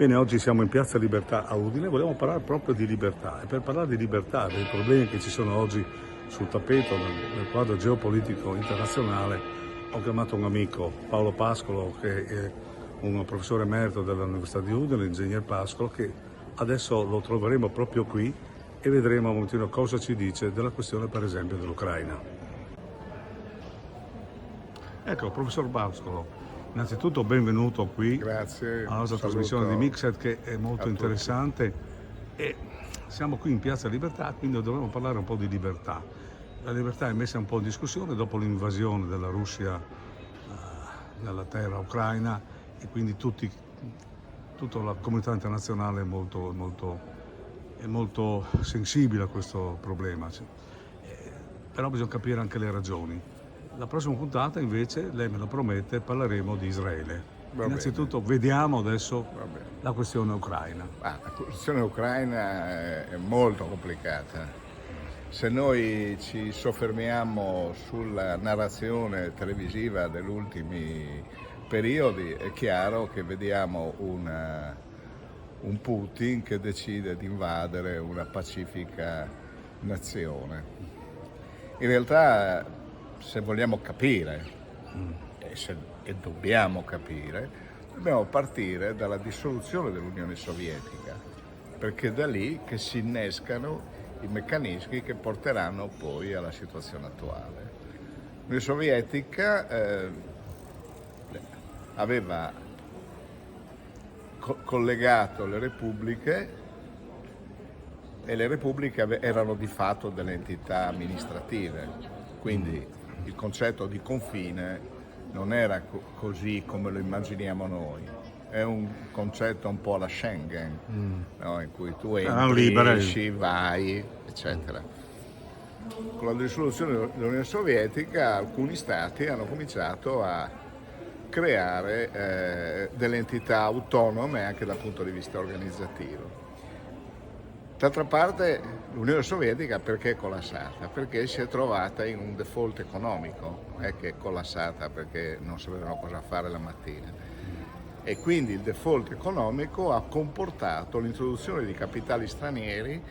Bene, oggi siamo in Piazza Libertà a Udine, vogliamo parlare proprio di libertà e per parlare di libertà, dei problemi che ci sono oggi sul tappeto nel quadro geopolitico internazionale, ho chiamato un amico, Paolo Pascolo, che è un professore emerito dell'Università di Udine, l'ingegner Pascolo, che adesso lo troveremo proprio qui e vedremo un momentino cosa ci dice della questione, per esempio, dell'Ucraina. Ecco, professor Pascolo. Innanzitutto benvenuto qui. Grazie, alla nostra trasmissione di Mixed, che è molto interessante, e siamo qui in Piazza Libertà, quindi dovremo parlare un po' di libertà. La libertà è messa un po' in discussione dopo l'invasione della Russia nella terra ucraina e quindi tutta la comunità internazionale è molto sensibile a questo problema, però bisogna capire anche le ragioni. La prossima puntata invece, lei me lo promette, parleremo di Israele. Innanzitutto vediamo adesso la questione ucraina. La questione ucraina è molto complicata. Se noi ci soffermiamo sulla narrazione televisiva degli ultimi periodi, è chiaro che vediamo un Putin che decide di invadere una pacifica nazione. In realtà, se vogliamo capire, e dobbiamo capire, dobbiamo partire dalla dissoluzione dell'Unione Sovietica, perché è da lì che si innescano i meccanismi che porteranno poi alla situazione attuale. L'Unione Sovietica aveva collegato le repubbliche e le repubbliche erano di fatto delle entità amministrative, quindi il concetto di confine non era così come lo immaginiamo noi. È un concetto un po' alla Schengen, no? In cui tu entri, esci, vai, eccetera. Con la dissoluzione dell'Unione Sovietica alcuni stati hanno cominciato a creare delle entità autonome anche dal punto di vista organizzativo. D'altra parte l'Unione Sovietica perché è collassata? Perché si è trovata in un default economico, non è che è collassata perché non sapevano cosa fare la mattina. E quindi il default economico ha comportato l'introduzione di capitali stranieri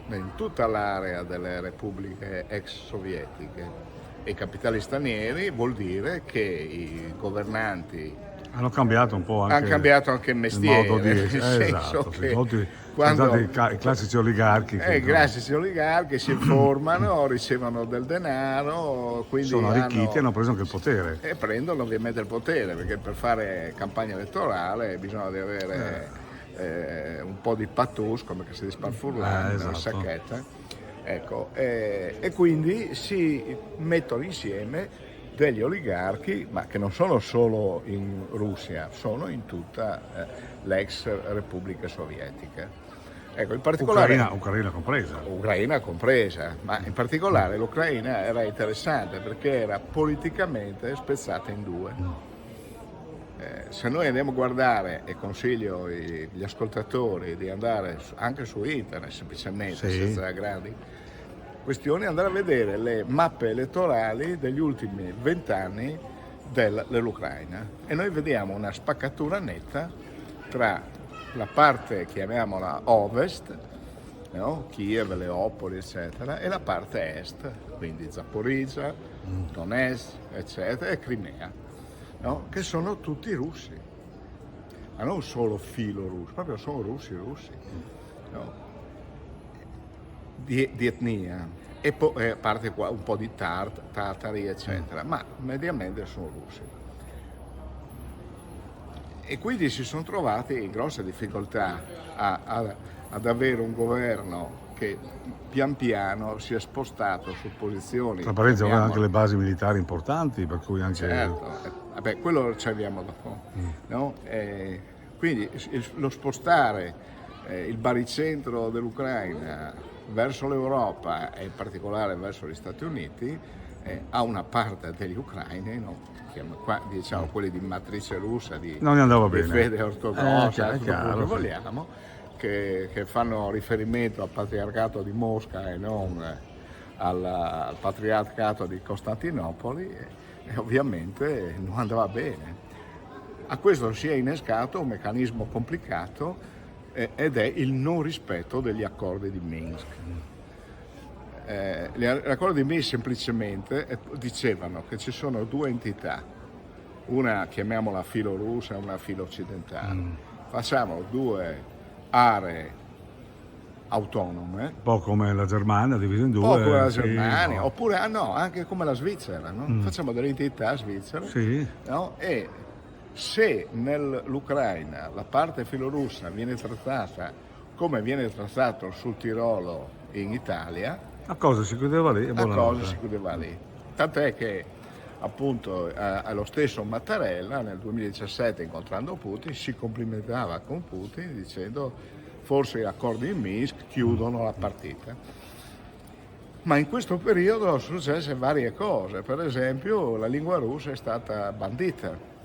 in tutta l'area delle repubbliche ex sovietiche. E capitali stranieri vuol dire che i governanti hanno cambiato un po' anche il mestiere, il modo di esatto, che i classici oligarchi i classici oligarchi si formano, ricevono del denaro, quindi sono arricchiti e hanno preso anche il potere e prendono ovviamente il potere, perché per fare campagna elettorale bisogna di avere un po' di pathos, come che si dice sparfurlare, esatto. Una sacchetta, ecco, e quindi si mettono insieme degli oligarchi, ma che non sono solo in Russia, sono in tutta l'ex Repubblica Sovietica. Ecco, in particolare Ucraina compresa, ma in particolare l'Ucraina era interessante perché era politicamente spezzata in due. Se noi andiamo a guardare, e consiglio gli ascoltatori di andare anche su internet semplicemente, senza grandi questioni, andare a vedere le mappe elettorali degli ultimi 20 anni dell'Ucraina e noi vediamo una spaccatura netta tra la parte, chiamiamola ovest, no? Kiev, Leopoli, eccetera, e la parte est, quindi Zaporizia, Donetsk, eccetera, e Crimea, no? Che sono tutti russi, ma non solo filorussi, proprio sono russi, no? Di etnia, e poi a parte qua un po' di tatari, eccetera, ma mediamente sono russi. E quindi si sono trovati in grosse difficoltà ad avere un governo che pian piano si è spostato su posizioni. Tra parentesi aveva anche le basi militari importanti, per cui anche... Certo, quello ci arriviamo dopo. No? Quindi lo spostare il baricentro dell'Ucraina verso l'Europa e in particolare verso gli Stati Uniti a una parte degli ucraini, no? Qua, diciamo quelli di matrice russa, di fede ortodossa, tutto quello che vogliamo, che fanno riferimento al patriarcato di Mosca e non al patriarcato di Costantinopoli, e ovviamente non andava bene. A questo si è innescato un meccanismo complicato ed è il non rispetto degli accordi di Minsk. Gli accordi di Minsk semplicemente dicevano che ci sono due entità, una chiamiamola filo russa e una filo occidentale. Facciamo due aree autonome, Un po' come la Germania divisa in due. un po' come la sì, Germania, no. oppure no, anche come la Svizzera, no? Facciamo delle entità svizzere, Sì, no? E se nell'Ucraina la parte filorussa viene trattata come viene trattato sul Tirolo in Italia, la cosa si chiudeva lì e la buonanotte. cosa si chiudeva lì. Tant'è che appunto lo stesso Mattarella nel 2017 incontrando Putin si complimentava con Putin dicendo forse gli accordi di Minsk chiudono la partita. Ma in questo periodo sono successe varie cose, per esempio la lingua russa è stata bandita.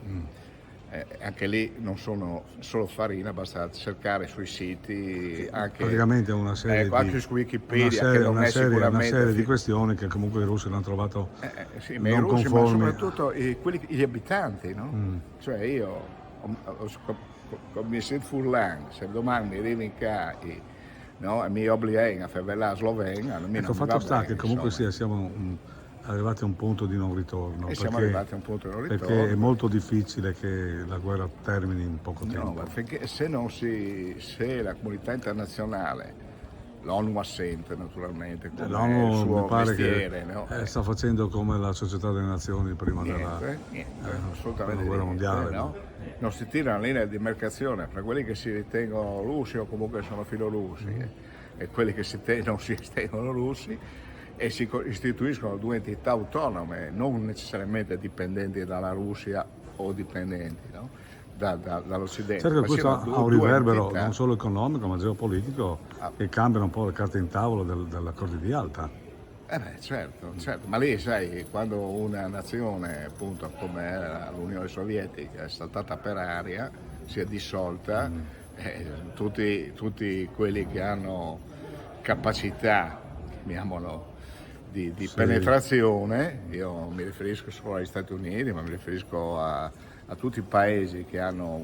Anche lì non sono solo farina, basta cercare sui siti, anche, Praticamente una serie di, anche su Wikipedia, che non è sicuramente una serie di questioni che comunque i russi hanno trovato sì, ma i non russi, ma conformi. soprattutto gli abitanti, no? Cioè io, come si Furlan, se domani mi arrivi in qua no, e mi obblighi a fare la Slovenia, Ecco, fatto sta che comunque siamo arrivati a un punto di non ritorno. E siamo arrivati a un punto di non ritorno. Perché è molto difficile che la guerra termini in poco tempo. No, perché se la comunità internazionale, l'ONU assente naturalmente, come L'ONU il suo mi pare mestiere, che no? sta facendo come la Società delle Nazioni prima Niente, assolutamente della guerra niente, mondiale. no? Non si tira una linea di demarcazione fra quelli che si ritengono russi o comunque sono filorussi e quelli che non si ritengono russi, e si istituiscono due entità autonome, non necessariamente dipendenti dalla Russia o dipendenti, no? Dall'Occidente. Certo che questo ha un due riverbero entità. non solo economico ma geopolitico che cambiano un po' le carte in tavolo dell'accordo di Yalta. Certo, ma lì sai, quando una nazione appunto come era l'Unione Sovietica è saltata per aria, si è dissolta, tutti quelli che hanno capacità, chiamiamolo, di penetrazione, io mi riferisco solo agli Stati Uniti, ma mi riferisco a tutti i paesi che hanno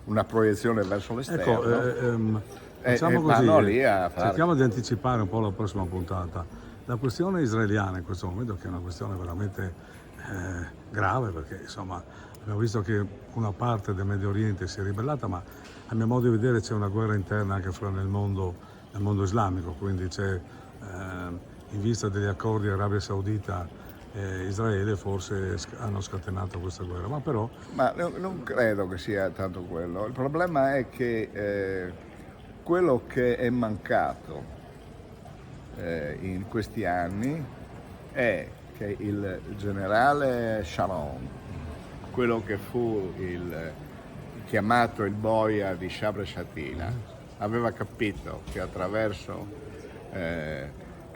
una proiezione verso l'esterno. Ecco, facciamo così, vanno lì a fare. cerchiamo di anticipare un po' la prossima puntata. La questione israeliana in questo momento, che è una questione veramente grave, perché insomma abbiamo visto che una parte del Medio Oriente si è ribellata, ma a mio modo di vedere c'è una guerra interna anche nel mondo islamico, quindi c'è in vista degli accordi Arabia Saudita e Israele forse hanno scatenato questa guerra, ma però... Ma non credo che sia tanto quello. Il problema è che quello che è mancato in questi anni è che il generale Sharon, quello che fu chiamato il boia di Sabra Shatila, aveva capito che attraverso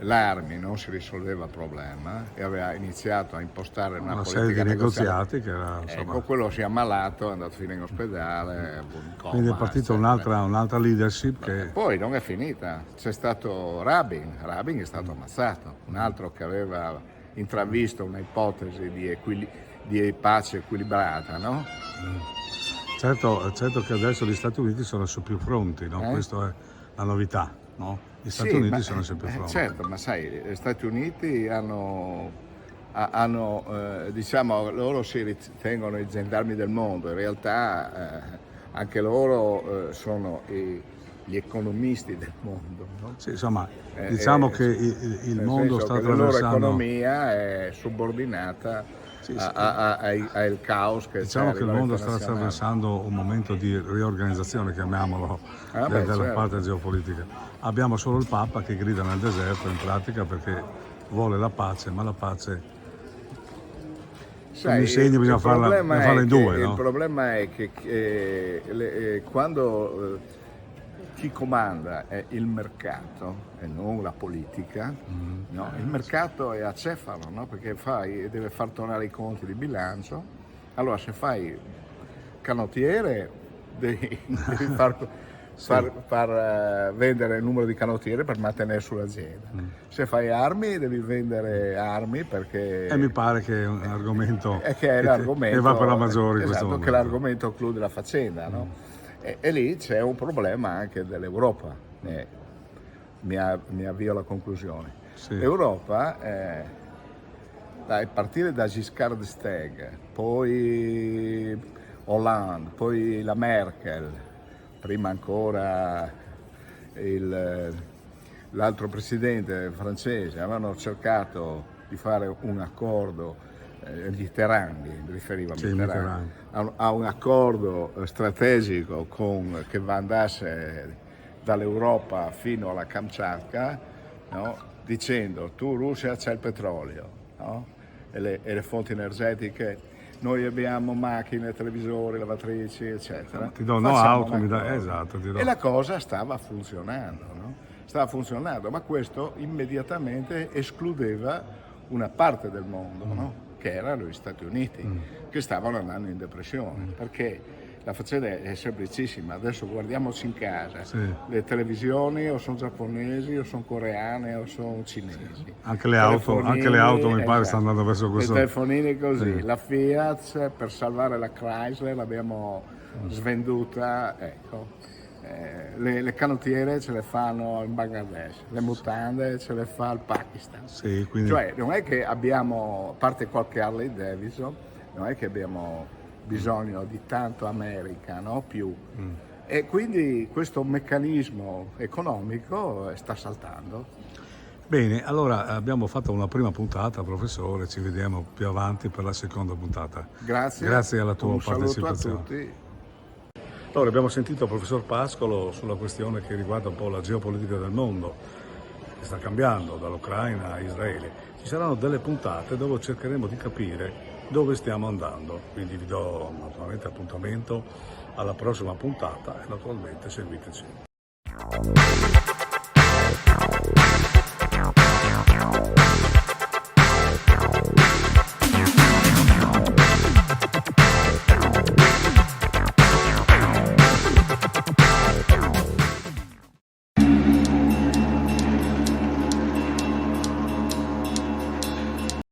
l'armi non si risolveva il problema e aveva iniziato a impostare una politica serie di negoziale. negoziati che era, insomma... Ecco, quello si è ammalato, è andato a finire in ospedale, Quindi è partita un'altra leadership che... Poi non è finita, c'è stato Rabin è stato ammazzato, un altro che aveva intravisto un'ipotesi di pace equilibrata, no? Certo che adesso gli Stati Uniti sono su più fronti, no? Questa è la novità, no? Gli Stati Uniti sono su più fronti. Certo, ma sai, gli Stati Uniti hanno diciamo, loro si ritengono i gendarmi del mondo, in realtà anche loro sono gli economisti del mondo, no? Sì, insomma, diciamo che il mondo sta attraversando... La loro economia è subordinata al caos che diciamo c'è. Che il mondo sta attraversando un momento di riorganizzazione, chiamiamolo, della certo. parte geopolitica. Abbiamo solo il Papa che grida nel deserto in pratica perché vuole la pace, ma la pace Sai, bisogna farla in due, no? Il problema è che quando chi comanda è il mercato e non la politica, no? Il mercato è acefalo, no? Perché deve far tornare i conti di bilancio. Allora se fai canottiere devi far vendere il numero di canottiere per mantenere sull'azienda. Se fai armi devi vendere armi perché... E mi pare che è un argomento che l'argomento, va per la maggiore in questo esatto, momento. che l'argomento clou della faccenda, no? E lì c'è un problema anche dell'Europa. Mi avvio alla conclusione. Sì. L'Europa, a partire da Giscard d'Estaing, poi Hollande, poi la Merkel, prima ancora l'altro presidente francese, avevano cercato di fare un accordo, Mitterrand, mi riferivo a Mitterrand, a un accordo strategico che andasse dall'Europa fino alla Kamchatka, no? Dicendo: tu Russia c'è il petrolio, no? e le fonti energetiche, noi abbiamo macchine, televisori, lavatrici, eccetera. Ti do auto, esatto. E la cosa stava funzionando, no? Stava funzionando, ma questo immediatamente escludeva una parte del mondo, no? Che erano gli Stati Uniti, che stavano andando in depressione, perché la faccenda è semplicissima. Adesso guardiamoci in casa, le televisioni o sono giapponesi o sono coreane o sono cinesi. Anche le auto mi pare stanno andando verso questo. I telefonini così, la Fiat per salvare la Chrysler l'abbiamo svenduta, ecco. Le canottiere ce le fanno in Bangladesh, le mutande ce le fa il Pakistan. Sì, quindi... Cioè non è che abbiamo, a parte qualche Harley Davidson, non è che abbiamo bisogno di tanto America, no? Più. E quindi questo meccanismo economico sta saltando. Bene, allora abbiamo fatto una prima puntata, professore, ci vediamo più avanti per la seconda puntata. Grazie alla tua partecipazione. Un saluto a tutti. Allora, abbiamo sentito il professor Pascolo sulla questione che riguarda un po' la geopolitica del mondo, che sta cambiando dall'Ucraina a Israele. Ci saranno delle puntate dove cercheremo di capire dove stiamo andando, quindi vi do naturalmente appuntamento alla prossima puntata e naturalmente seguiteci.